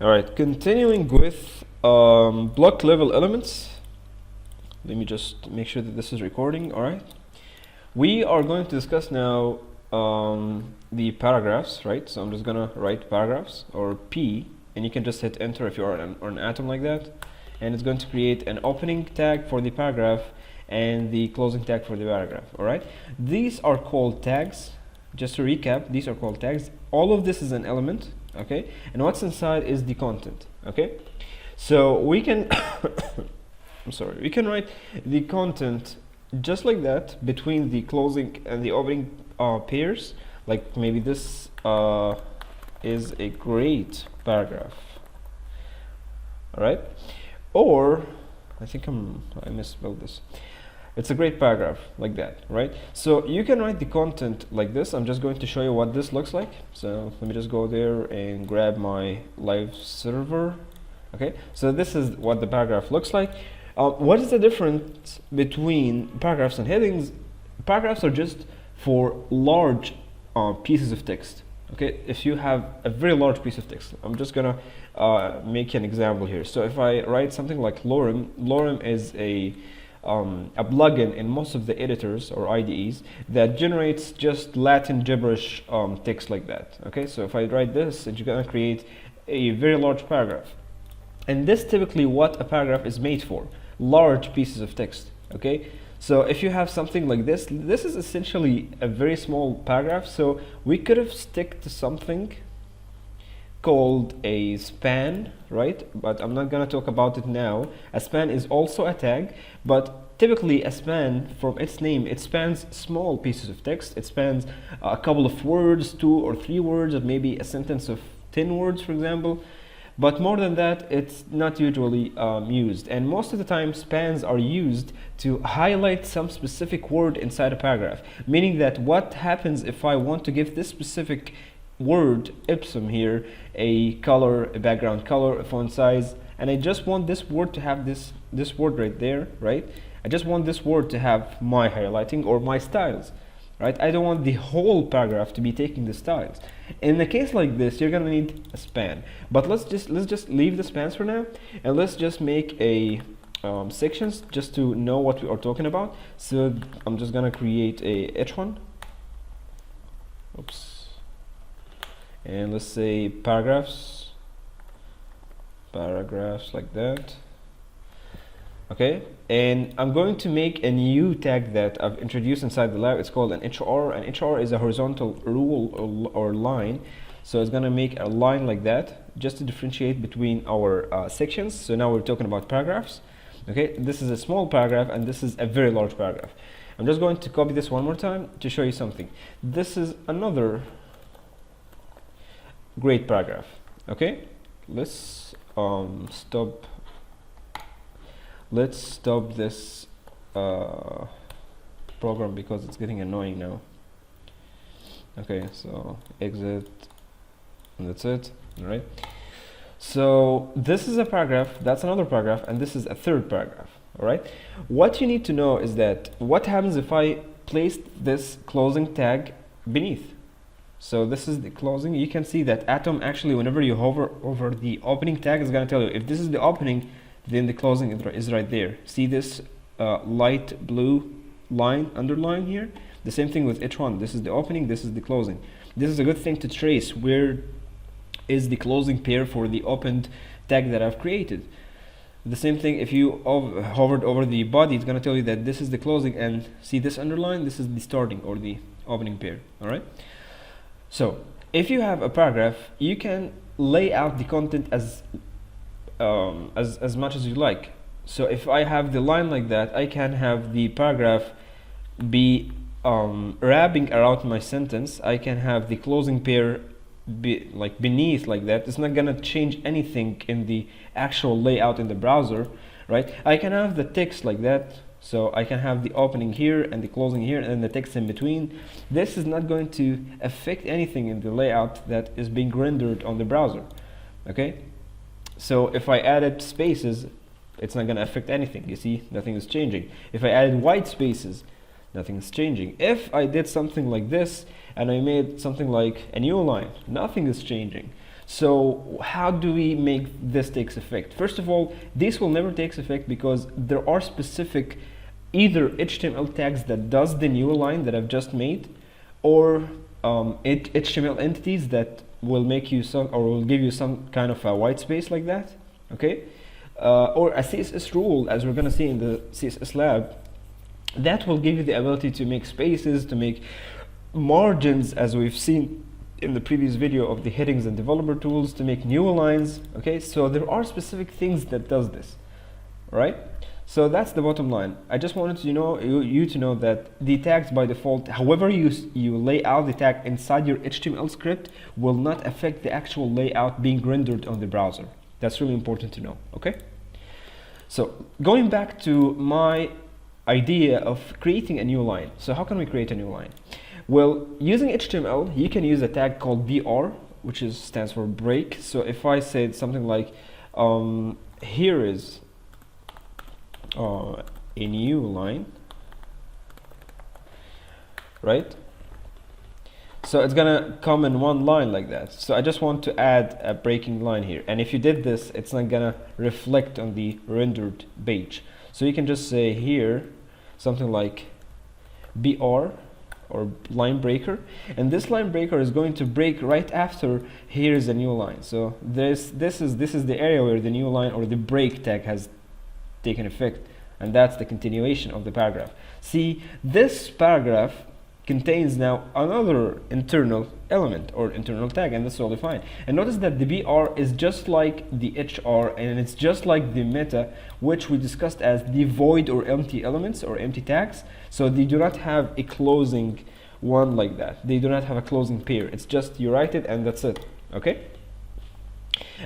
All right, continuing with block level elements. Let me just make sure that this is recording. All right, we are going to discuss now the paragraphs, right? So I'm just gonna write paragraphs, or P, and you can just hit enter if you're on an atom like that, and it's going to create an opening tag for the paragraph and the closing tag for the paragraph. All right, these are called tags. Just to recap, these are called tags. All of this is an element, okay, and what's inside is the content, okay. So we can I'm sorry, we can write the content just like that between the closing and the opening pairs. Like maybe this is a great paragraph, all right, or I think I misspelled this. It's a great paragraph, like that, right? So you can write the content like this. I'm just going to show you what this looks like. So let me just go there and grab my live server. Okay, so this is what the paragraph looks like. What is the difference between paragraphs and headings? Paragraphs are just for large pieces of text. Okay, if you have a very large piece of text, I'm just gonna make an example here. So if I write something like Lorem is a plugin in most of the editors or IDEs that generates just Latin gibberish text like that. Okay, so if I write this, it's gonna create a very large paragraph, and this typically what a paragraph is made for: large pieces of text. Okay, so if you have something like this, this is essentially a very small paragraph. So we could have stick to something called a span, right? But I'm not gonna talk about it now. A span is also a tag, but typically a span, from its name, it spans small pieces of text. It spans a couple of words, 2 or 3 words, or maybe a sentence of 10 words, for example. But more than that, it's not usually used. And most of the time, spans are used to highlight some specific word inside a paragraph, meaning that what happens if I want to give this specific word ipsum here a color, a background color, a font size, and I just want this word to have this word right there, right? I just want this word to have my highlighting or my styles, right? I don't want the whole paragraph to be taking the styles. In a case like this, you're gonna need a span. But let's just leave the spans for now, and let's just make a sections just to know what we are talking about. So I'm just gonna create a h1. Oops. And let's say paragraphs like that. Okay, and I'm going to make a new tag that I've introduced inside the lab. It's called an HR, and HR is a horizontal rule or line. So it's gonna make a line like that just to differentiate between our sections. So now we're talking about paragraphs. Okay, this is a small paragraph and this is a very large paragraph. I'm just going to copy this one more time to show you something. This is another great paragraph. Okay, let's stop this program because it's getting annoying now. Okay, so exit, and that's it. All right, so this is a paragraph, that's another paragraph, and this is a third paragraph. All right, what you need to know is that what happens if I placed this closing tag beneath. So this is the closing. You can see that Atom actually, whenever you hover over the opening tag, is going to tell you if this is the opening, then the closing is right there. See this light blue line underline here? The same thing with h1. This is the opening, this is the closing. This is a good thing to trace where is the closing pair for the opened tag that I've created. The same thing if you hovered over the body, it's going to tell you that this is the closing, and see this underline, this is the starting or the opening pair. All right. So if you have a paragraph, you can lay out the content as much as you like. So if I have the line like that, I can have the paragraph be wrapping around my sentence. I can have the closing pair be like beneath like that. It's not gonna change anything in the actual layout in the browser, right? I can have the text like that. So I can have the opening here and the closing here and the text in between. This is not going to affect anything in the layout that is being rendered on the browser. Okay, so if I added spaces, it's not going to affect anything. You see, nothing is changing. If I added white spaces, nothing is changing. If I did something like this and I made something like a new line, nothing is changing. So how do we make this takes effect? First of all, this will never take effect because there are specific either HTML tags that does the new line that I've just made, or HTML entities that will make you some, or will give you some kind of a white space like that, okay? Or a CSS rule, as we're gonna see in the CSS lab, that will give you the ability to make spaces, to make margins, as we've seen in the previous video of the headings and developer tools, to make new lines, okay? So there are specific things that does this, right? So that's the bottom line. I just wanted to you to know that the tags by default, however you lay out the tag inside your HTML script, will not affect the actual layout being rendered on the browser. That's really important to know, okay? So going back to my idea of creating a new line. So how can we create a new line? Well, using HTML, you can use a tag called BR, which stands for break. So if I said something like, here is a new line, right? So it's gonna come in one line like that. So I just want to add a breaking line here, and if you did this, it's not gonna reflect on the rendered page. So you can just say here something like BR or line breaker, and this line breaker is going to break right after here is a new line. So this is the area where the new line or the break tag has taken effect, and that's the continuation of the paragraph. See, this paragraph contains now another internal element or internal tag, and that's totally fine. And notice that the BR is just like the HR, and it's just like the meta, which we discussed as the void or empty elements or empty tags. So they do not have a closing one like that. They do not have a closing pair. It's just you write it and that's it, okay?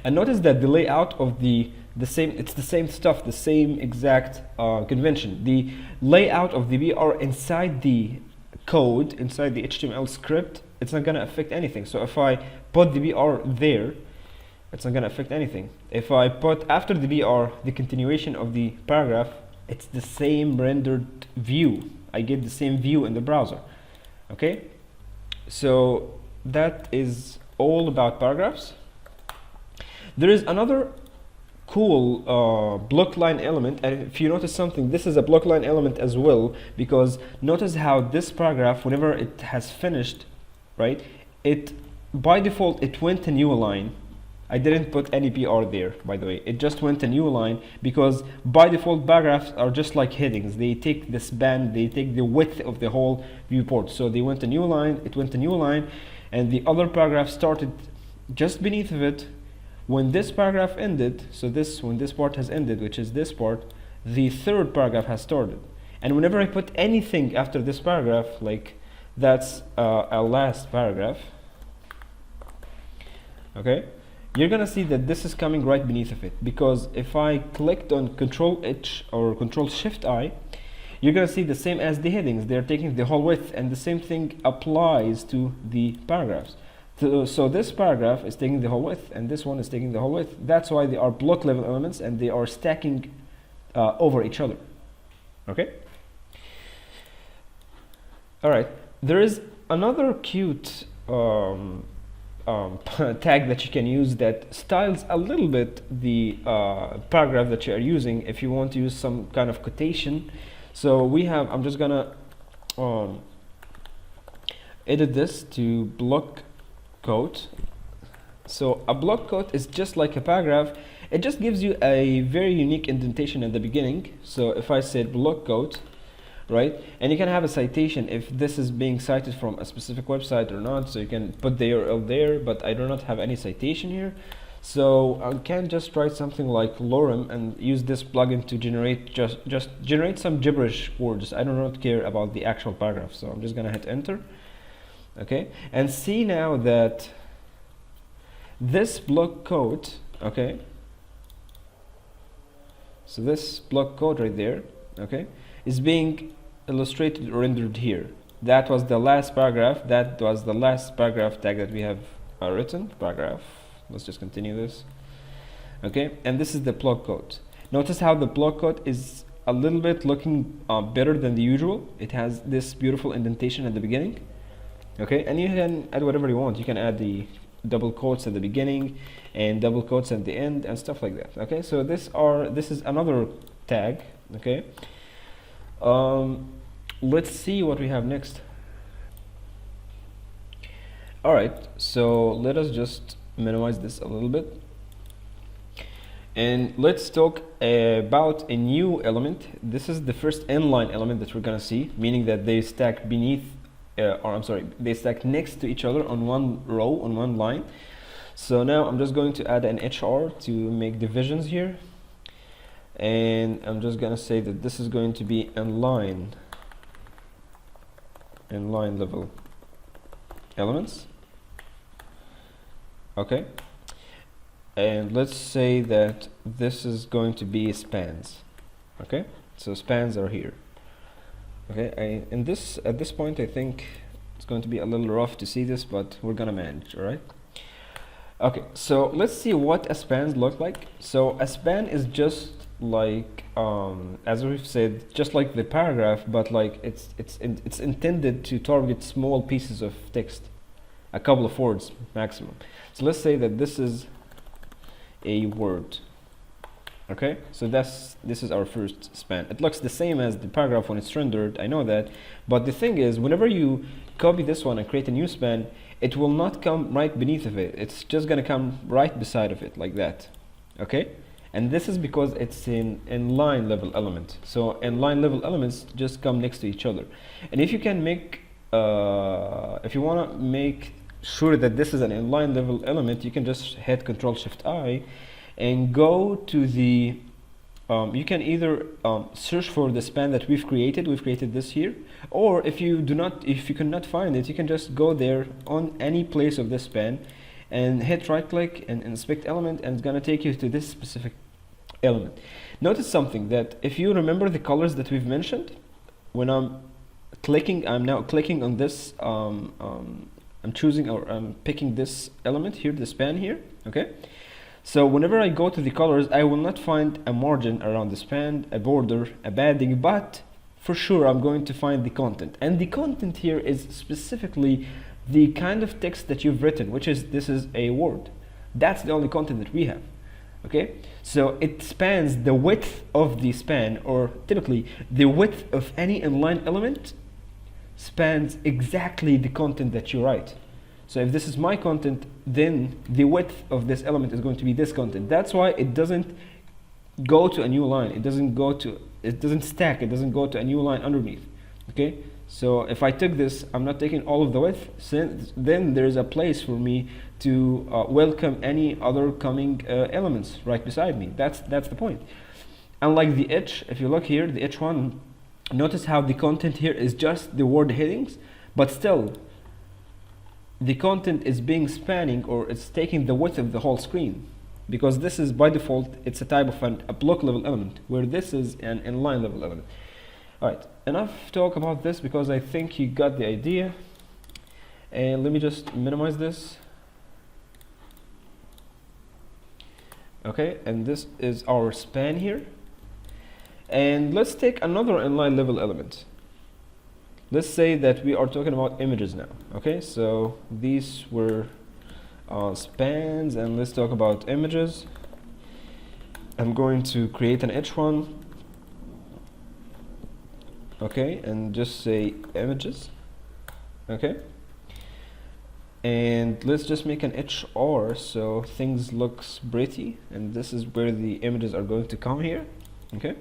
And notice that the layout of it's the same stuff, the same exact convention. The layout of the BR inside the code, inside the HTML script, it's not gonna affect anything. So if I put the BR there, it's not gonna affect anything. If I put after the BR the continuation of the paragraph, it's the same rendered view. I get the same view in the browser, okay? So that is all about paragraphs. There is another cool block line element, and if you notice something, this is a block line element as well, because notice how this paragraph, whenever it has finished, right, it by default it went a new line. I didn't put any BR there, by the way. It just went a new line because by default paragraphs are just like headings. They take the span, they take the width of the whole viewport. So they went a new line, it went a new line, and the other paragraph started just beneath of it. When this paragraph ended, so when this part has ended, which is this part, the third paragraph has started. And whenever I put anything after this paragraph, like that's a last paragraph, okay, you're gonna see that this is coming right beneath of it, because if I clicked on Control H or Control Shift I, you're gonna see the same as the headings. They're taking the whole width, and the same thing applies to the paragraphs. So this paragraph is taking the whole width, and this one is taking the whole width. That's why they are block level elements, and they are stacking over each other. Okay. All right. There is another cute tag that you can use that styles a little bit the paragraph that you are using. If you want to use some kind of quotation, so we have. I'm just gonna edit this to block quote. So a block quote is just like a paragraph. It just gives you a very unique indentation at the beginning. So if I said block quote, right, and you can have a citation if this is being cited from a specific website or not, so you can put the URL there, but I do not have any citation here, so I can just write something like lorem and use this plugin to generate just generate some gibberish words. I do not care about the actual paragraph, so I'm just gonna hit enter. Okay, and see now that this block code, okay, so this block code right there, okay, is being illustrated or rendered here. That was the last paragraph. That was the last paragraph tag that we have written. Paragraph. Let's just continue this. Okay, and this is the block code. Notice how the block code is a little bit looking better than the usual. It has this beautiful indentation at the beginning. Okay, and you can add whatever you want. You can add the double quotes at the beginning and double quotes at the end and stuff like that. Okay, so this is another tag. Okay, let's see what we have next. All right, so let us just minimize this a little bit, and let's talk about a new element. This is the first inline element that we're gonna see, meaning that they stack beneath, or I'm sorry, they stack next to each other on one row, on one line. So now I'm just going to add an HR to make divisions here, and I'm just gonna say that this is going to be inline level elements. Okay, and let's say that this is going to be spans. Okay, so spans are here. Okay, at this point I think it's going to be a little rough to see this, but we're gonna manage. All right. Okay, so let's see what a span look like. So a span is just like, as we've said, just like the paragraph, but like it's intended to target small pieces of text, a couple of words maximum. So let's say that this is a word. Okay, so this is our first span. It looks the same as the paragraph when it's rendered, I know that, but the thing is, whenever you copy this one and create a new span, it will not come right beneath of it. It's just gonna come right beside of it, like that. Okay, and this is because it's an inline level element. So inline level elements just come next to each other. And if you can make, if you wanna make sure that this is an inline level element, you can just hit Ctrl+Shift+I and go to the, you can either search for the span that we've created this here, or if you cannot find it, you can just go there on any place of this span and hit right click and inspect element, and it's gonna take you to this specific element. Notice something, that if you remember the colors that we've mentioned, when I'm now clicking on this, I'm choosing, or I'm picking this element here, the span here. Okay, so whenever I go to the colors, I will not find a margin around the span, a border, a padding, but for sure I'm going to find the content. And the content here is specifically the kind of text that you've written, which is, this is a word. That's the only content that we have. Okay, so it spans the width of the span, or typically the width of any inline element spans exactly the content that you write. So if this is my content, then the width of this element is going to be this content. That's why it doesn't go to a new line. It doesn't stack. It doesn't go to a new line underneath. Okay, so if I took this, I'm not taking all of the width, then there's a place for me to welcome any other coming elements right beside me. That's the point. Unlike the H, if you look here, the H1, notice how the content here is just the word headings, but still the content is being spanning, or it's taking the width of the whole screen, because this is by default, it's a type of a block level element, where this is an inline level element. All right, enough talk about this, because I think you got the idea. And let me just minimize this. Okay, and this is our span here. And let's take another inline level element. Let's say that we are talking about images now. Okay, so these were spans, and let's talk about images. I'm going to create an H1. Okay, and just say images. Okay, and let's just make an HR so things looks pretty, and this is where the images are going to come here. Okay,